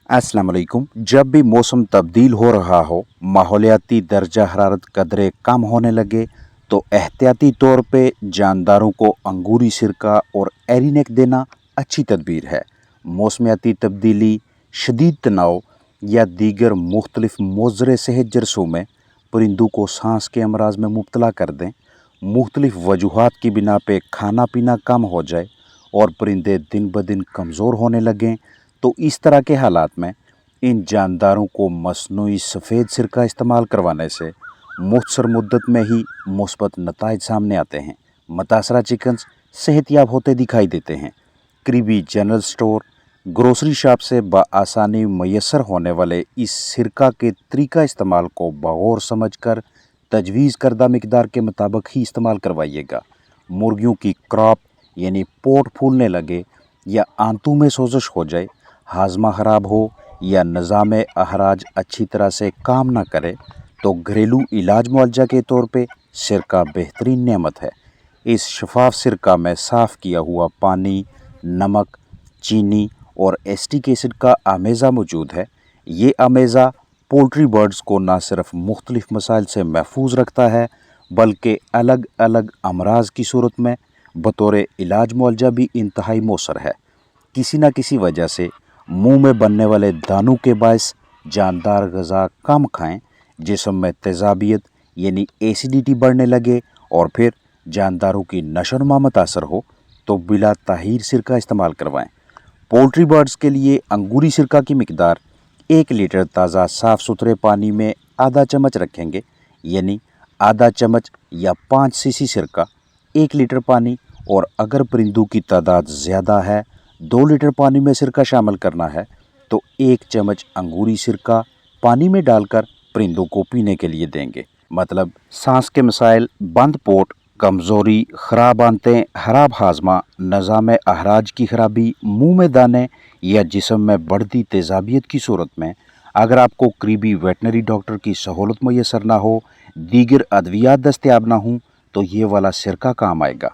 अस्सलाम वालेकुम। जब भी मौसम तब्दील हो रहा हो, माहौलियाती दर्जा हरारत कदरे कम होने लगे, तो एहतियाती तौर पे जानदारों को अंगूरी सिरका और एरिनेक देना अच्छी तदबीर है। मौसमियाती तब्दीली, शदीद तनाव या दीगर मुख्तलिफ मोज़रे सेहत जरसों में परिंदों को सांस के अमराज में मुब्तला कर दें, मुख्तलिफ वजूहात की बिना पे खाना पीना कम हो जाए और परिंदे दिन ब दिन कमज़ोर होने लगें, तो इस तरह के हालात में इन जानदारों को मसनूई सफ़ेद सिरका इस्तेमाल करवाने से मुख्तसर मुद्दत में ही मुस्बत नताइज सामने आते हैं। मुतासरा चिकन्स सेहतियाब होते दिखाई देते हैं। करीबी जनरल स्टोर, ग्रोसरी शॉप से बआसानी मैसर होने वाले इस सिरका के तरीका इस्तेमाल को बगौर समझ कर तजवीज़ करदा मिकदार के मुताबिक ही इस्तेमाल करवाइएगा। मुर्गियों की क्रॉप यानी पोट फूलने लगे या आंतों में सोजश हो जाए, हाजमा ख़राब हो या निज़ाम अहराज अच्छी तरह से काम ना करे, तो घरेलू इलाज मुआवजा के तौर पे सिरका बेहतरीन नेमत है। इस शफाफ सिरका में साफ़ किया हुआ पानी, नमक, चीनी और एस्टिक एसिड का आमेज़ा मौजूद है। ये आमेज़ा पोल्ट्री बर्ड्स को न सिर्फ मुख्तलिफ मसाइल से महफूज रखता है, बल्कि अलग अलग अमराज की सूरत में बतौर इलाज मुआवजा भी इंतहाई मौसर है। किसी न किसी वजह से मुंह में बनने वाले दानों के बायस जानदार ग़िज़ा कम खाएं, जिस्म में तेज़ाबियत यानी एसिडिटी बढ़ने लगे और फिर जानदारों की नशोनुमा मुतासर हो, तो बिला ताहीर सिरका इस्तेमाल करवाएं। पोल्ट्री बर्ड्स के लिए अंगूरी सिरका की मिकदार 1 लीटर ताज़ा साफ़ सुथरे पानी में आधा चम्मच रखेंगे, यानी आधा चम्मच या 5 सीसी सिरका 1 लीटर पानी। और अगर परिंदों की तादाद ज़्यादा है, 2 लीटर पानी में सिरका शामिल करना है, तो 1 चम्मच अंगूरी सिरका पानी में डालकर परिंदों को पीने के लिए देंगे। मतलब सांस के मसाइल, बंद पोट, कमज़ोरी, ख़राब आंतें, ख़राब हाजमा, निज़ाम अहराज की ख़राबी, मुंह में दाने या जिस्म में बढ़ती तेज़ाबियत की सूरत में अगर आपको करीबी वेटनरी डॉक्टर की सहूलत मैसर ना हो, दीगर अद्वियात दस्तयाब ना हों, तो ये वाला सिरका काम आएगा।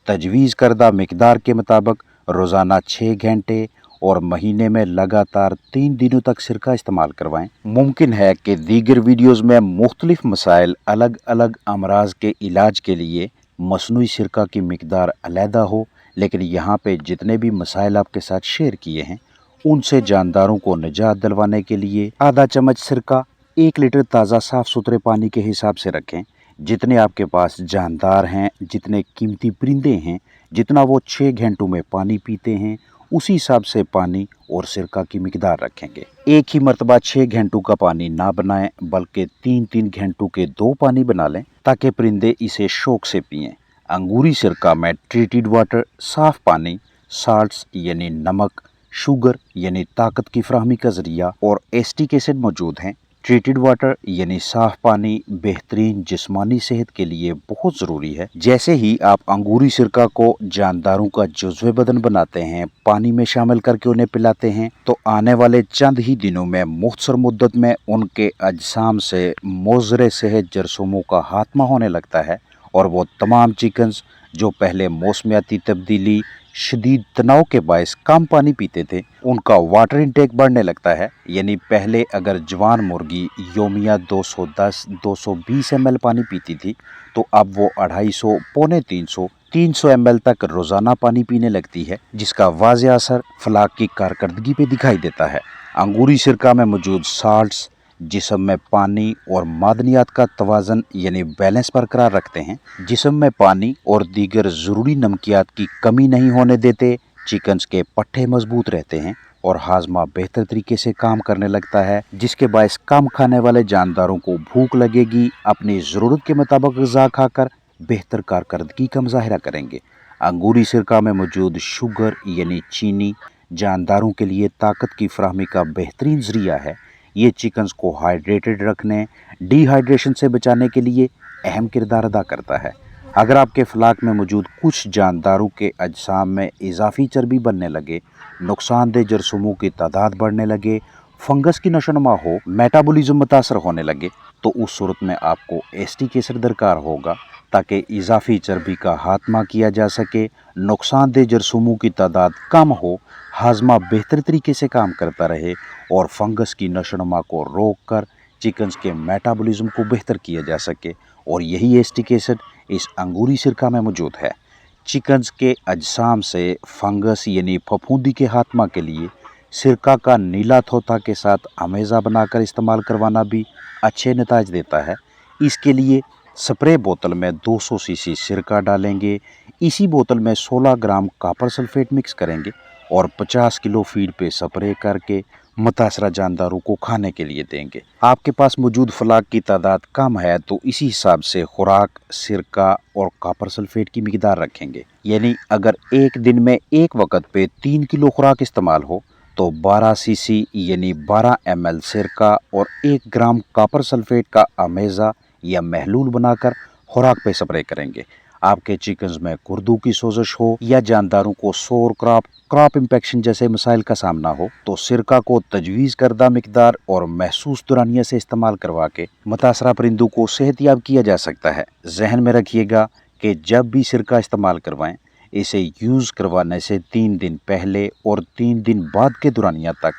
तजवीज़ करदा मिकदार के मुताबिक रोज़ाना 6 घंटे और महीने में लगातार 3 दिनों तक सिरका इस्तेमाल करवाएं। मुमकिन है कि दीगर वीडियोज़ में मुख्तलिफ मसाइल, अलग अलग अमराज के इलाज के लिए मसनूई सिरका की मिकदार अलहदा हो, लेकिन यहाँ पे जितने भी मसाइल आपके साथ शेयर किए हैं, उनसे जानदारों को निजात दिलवाने के लिए आधा चम्मच सिरका 1 लीटर ताज़ा साफ़ सुथरे पानी के हिसाब से रखें। जितने आपके पास जानदार हैं, जितने कीमती परिंदे हैं, जितना वो 6 घंटों में पानी पीते हैं, उसी हिसाब से पानी और सिरका की मिकदार रखेंगे। एक ही मरतबा 6 घंटों का पानी ना बनाएं, बल्कि 3-3 घंटों के 2 पानी बना लें, ताकि परिंदे इसे शौक से पिएं। अंगूरी सिरका में ट्रीटेड वाटर, साफ़ पानी, साल्ट्स यानी नमक, शुगर यानी ताकत की फराहमी का ज़रिया और एस्टिक एसिड मौजूद हैं। ट्रीटेड वाटर यानी साफ़ पानी बेहतरीन जिस्मानी सेहत के लिए बहुत ज़रूरी है। जैसे ही आप अंगूरी सिरका को जानदारों का जुज़्व बदन बनाते हैं, पानी में शामिल करके उन्हें पिलाते हैं, तो आने वाले चंद ही दिनों में मुख्तसर मुद्दत में उनके अजसाम से मोज़रे सेहत जरसूमों का खात्मा होने लगता है और वो तमाम चिकन्स जो पहले मौसमियाती तब्दीली, शदीद तनाव के बायस कम पानी पीते थे, उनका वाटर इंटेक बढ़ने लगता है। यानी पहले अगर जवान मुर्गी योमिया 210-220 ml पानी पीती थी, तो अब वो 250, पौने 300 ml तक रोज़ाना पानी पीने लगती है, जिसका वाज़ेह असर फलाक की कारकर्दगी पे दिखाई देता है। अंगूरी सिरका में मौजूद साल्ट्स जिस्म में पानी और मादनियात का तवाज़न यानी बैलेंस बरकरार रखते हैं। जिस्म में पानी और दीगर ज़रूरी नमकियात की कमी नहीं होने देते, चिकन्स के पट्टे मजबूत रहते हैं और हाजमा बेहतर तरीके से काम करने लगता है, जिसके बायस कम खाने वाले जानदारों को भूख लगेगी, अपनी ज़रूरत के मुताबिक ग़िज़ा खाकर बेहतर कारकर्दगी का मुज़ाहरा करेंगे। अंगूरी सिरका में मौजूद शुगर यानी चीनी जानदारों के लिए ताकत की फराहमी का बेहतरीन ज़रिया है। ये चिकन्स को हाइड्रेटेड रखने, डिहाइड्रेशन से बचाने के लिए अहम किरदार अदा करता है। अगर आपके फलाक में मौजूद कुछ जानदारों के अजसाम में इजाफी चर्बी बनने लगे, नुकसानदेह जरसूमों की तादाद बढ़ने लगे, फंगस की नशोनुमा हो, मेटाबॉलिज्म मुतासर होने लगे, तो उस सूरत में आपको एस्टिक एसिड दरकार होगा, ताकि इजाफी चर्बी का खात्मा किया जा सके, नुकसानदेह जरसूमों की तादाद कम हो, हाजमा बेहतर तरीके से काम करता रहे और फंगस की नशोनुमा को रोक कर चिकन्स के मेटाबॉलिज्म को बेहतर किया जा सके, और यही एस्टिक एसिड इस अंगूरी सिरका में मौजूद है। चिकन्स के अजसाम से फंगस यानी फफूंदी के खात्मा के लिए सिरका का नीला थोथा के साथ अमेज़ा बनाकर इस्तेमाल करवाना भी अच्छे नताज देता है। इसके लिए स्प्रे बोतल में 200 सीसी सिरका डालेंगे। इसी बोतल में 16 ग्राम कॉपर सल्फेट मिक्स करेंगे और 50 किलो फीड पे स्प्रे करके मुतासरा जानदारों को खाने के लिए देंगे। आपके पास मौजूद फलाक की तादाद कम है तो इसी हिसाब से खुराक, सिरका और कॉपर सल्फेट की मिकदार रखेंगे। यानी अगर एक दिन में एक वक्त पे 3 किलो खुराक इस्तेमाल हो तो 12 सीसी यानी 12 ml सिरका और 1 ग्राम कॉपर सल्फेट का अमेज़ा या महलूल बनाकर खुराक पे स्प्रे करेंगे। आपके चिकन्स में गुर्दों की सोजश हो या जानदारों को सोर क्रॉप इंफेक्शन जैसे मसाइल का सामना हो तो सिरका को तजवीज़ करदा मिकदार और महसूस दुरानिया से इस्तेमाल करवा के मुतासरा परिंदों को सेहतियाब किया जा सकता है। जहन में रखिएगा कि जब भी सिरका इस्तेमाल करवाएं, इसे यूज़ करवाने से 3 दिन पहले और 3 दिन बाद के दुरानिया तक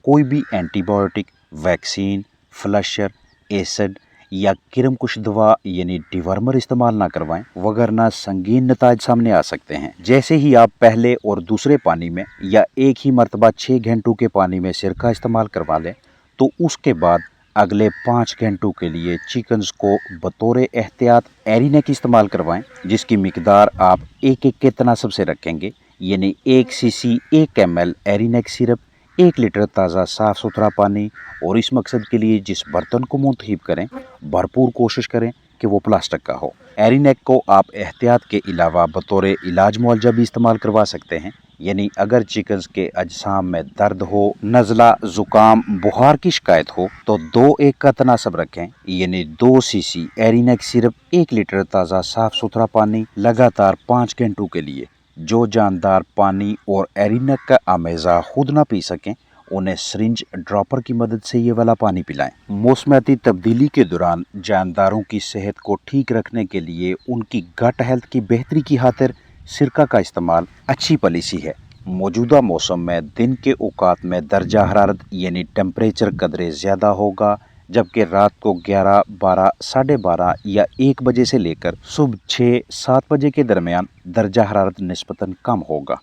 कोई भी एंटीबायोटिक, वैक्सीन, फ्लशर, एसिड या किरमकुश दवा यानी डिवर्मर इस्तेमाल ना करवाएं, वगरना संगीन नताज सामने आ सकते हैं। जैसे ही आप पहले और दूसरे पानी में या एक ही मरतबा 6 घंटों के पानी में सिरका इस्तेमाल करवा लें तो उसके बाद अगले 5 घंटों के लिए चिकन्स को बतौर एहतियात एरिनेक इस्तेमाल करवाएं, जिसकी मिकदार आप एक के तनासब से रखेंगे। यानी 1 सीसी 1 ml एरिनेक सिरप, 1 लीटर ताज़ा साफ़ सुथरा पानी, और इस मकसद के लिए जिस बर्तन को मुंतखब करें भरपूर कोशिश करें कि वो प्लास्टिक का हो। एरिनेक को आप एहतियात के अलावा बतौर इलाज मुआवजा भी इस्तेमाल करवा सकते हैं। यानी अगर चिकन्स के अजसाम में दर्द हो, नज़ला, ज़ुकाम, बुखार की शिकायत हो तो 2-1 का तनासब रखें। यानी 2 सीसी एरिनेक सिरप, 1 लीटर ताज़ा साफ़ सुथरा पानी लगातार 5 घंटों के लिए। जो जानदार पानी और एरिनेक का अमेज़ा खुद ना पी सकें उन्हें सिरिंज ड्रॉपर की मदद से ये वाला पानी पिलाएं। मौसमियाती तब्दीली के दौरान जानदारों की सेहत को ठीक रखने के लिए उनकी गट हेल्थ की बेहतरी की खातिर सिरका का इस्तेमाल अच्छी पॉलिसी है। मौजूदा मौसम में दिन के औकात में दर्जा हरारत यानी टेम्परेचर कदरे ज़्यादा होगा, जबकि रात को 11, 12, 12:30 या 1 बजे से लेकर सुबह 6, 7 बजे के दरमियान दर्जा हरारत निस्बतन कम होगा।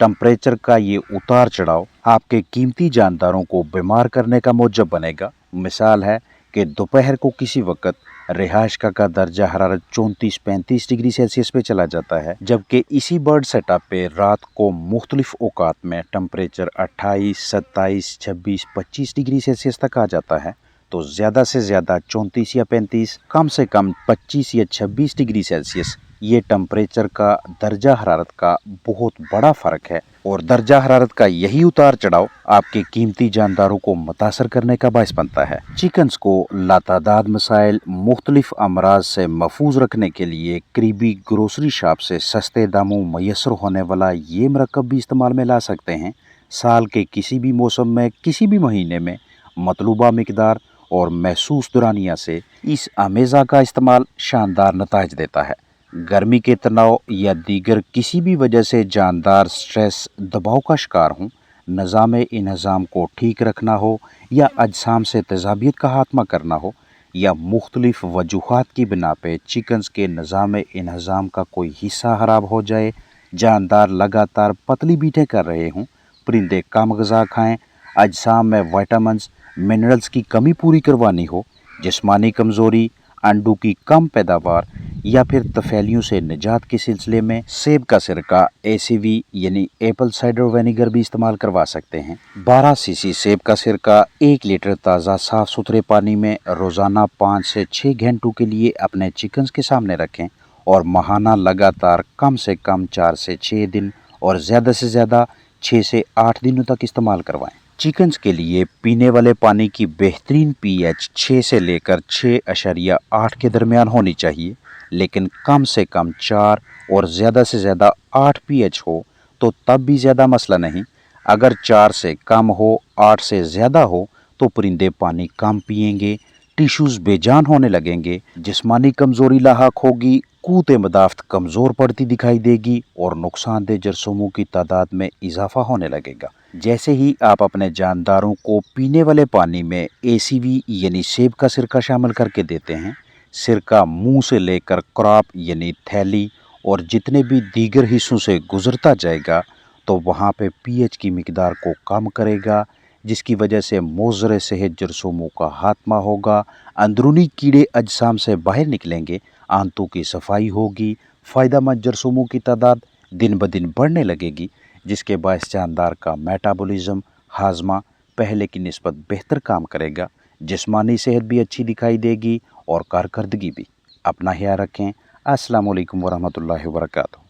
टेम्परेचर का ये उतार चढ़ाव आपके कीमती जानदारों को बीमार करने का मूजब बनेगा। मिसाल है कि दोपहर को किसी वक्त रिहाइश का दर्जा हरारत 34-35 डिग्री सेल्सियस पे चला जाता है, जबकि इसी बर्ड सेटअप पे रात को मुख्तलिफ औकात में टेम्परेचर 28, 27, 26, 25 डिग्री सेल्सियस तक आ जाता है। तो ज़्यादा से ज़्यादा 34 या 35, कम से कम 25 या 26 डिग्री सेल्सियस ये टेम्परेचर का दर्जा हरारत का बहुत बड़ा फ़र्क है, और दर्जा हरारत का यही उतार चढ़ाव आपके कीमती जानदारों को मुतासर करने का बायस बनता है। चिकन्स को लातादाद मसाइल, मुख्तलिफ अमराज से महफूज रखने के लिए करीबी ग्रोसरी शॉप से सस्ते दामों मैसर होने वाला ये मरकब भी इस्तेमाल में ला सकते हैं। साल के किसी भी मौसम में, किसी भी महीने में मतलूबा मिकदार और महसूस दुरानिया से इस अमेज़ा का इस्तेमाल शानदार नताज देता है। गर्मी के तनाव या दीगर किसी भी वजह से जानदार स्ट्रेस, दबाव का शिकार हों, निज़ाम इंहज़ाम को ठीक रखना हो या अजसाम से तेज़ाबियत का खात्मा करना हो, या मुख्तलिफ वजूहात की बिना पे चिकन्स के निज़ाम इंहज़ाम का कोई हिस्सा खराब हो जाए, जानदार लगातार पतली बीटें कर रहे हों, परिंदे कम ग़िज़ा खाएँ, अजसाम में विटामिन्स, मिनरल्स की कमी पूरी करवानी हो, जिस्मानी कमज़ोरी, अंडों की कम पैदावार या फिर तफैलियों से निजात के सिलसिले में सेब का सिरका ACV यानी एप्पल साइडर विनेगर भी इस्तेमाल करवा सकते हैं। 12 सीसी सेब का सिरका 1 लीटर ताज़ा साफ़ सुथरे पानी में रोज़ाना 5 से 6 घंटों के लिए अपने चिकन्स के सामने रखें और माहाना लगातार कम से कम 4 से 6 दिन और ज़्यादा से ज़्यादा 6 से 8 दिनों तक इस्तेमाल करवाएं। चिकन्स के लिए पीने वाले पानी की बेहतरीन pH 6 से लेकर 6.8 के दरमियान होनी चाहिए, लेकिन कम से कम 4 और ज़्यादा से ज़्यादा 8 pH हो तो तब भी ज़्यादा मसला नहीं। अगर 4 से कम हो, 8 से ज़्यादा हो तो परिंदे पानी कम पिएंगे, टिश्यूज़ बेजान होने लगेंगे, जिस्मानी कमज़ोरी लाहक होगी قوت مدافعت کمزور پڑتی دکھائی دے گی اور نقصان دہ جرثوموں کی تعداد میں اضافہ ہونے لگے گا۔ جیسے ہی آپ اپنے جانداروں کو پینے والے پانی میں ACV یعنی سیب کا سرکہ شامل کر کے دیتے ہیں، سرکہ منہ سے لے کر کراپ یعنی تھیلی اور جتنے بھی دیگر حصوں سے گزرتا جائے گا تو وہاں پہ pH کی مقدار کو کم کرے گا، جس کی وجہ سے مضر صحت جرثوموں کا خاتمہ ہوگا، اندرونی کیڑے اجسام سے باہر نکلیں گے، آنتوں کی صفائی ہوگی، فائدہ مند جرثوموں کی تعداد دن بدن بڑھنے لگے گی، جس کے باعث جاندار کا میٹابولزم ہاضمہ پہلے کی نسبت بہتر کام کرے گا، جسمانی صحت بھی اچھی دکھائی دے گی اور کارکردگی بھی۔ اپنا خیال رکھیں۔ السلام علیکم ورحمۃ اللہ وبرکاتہ۔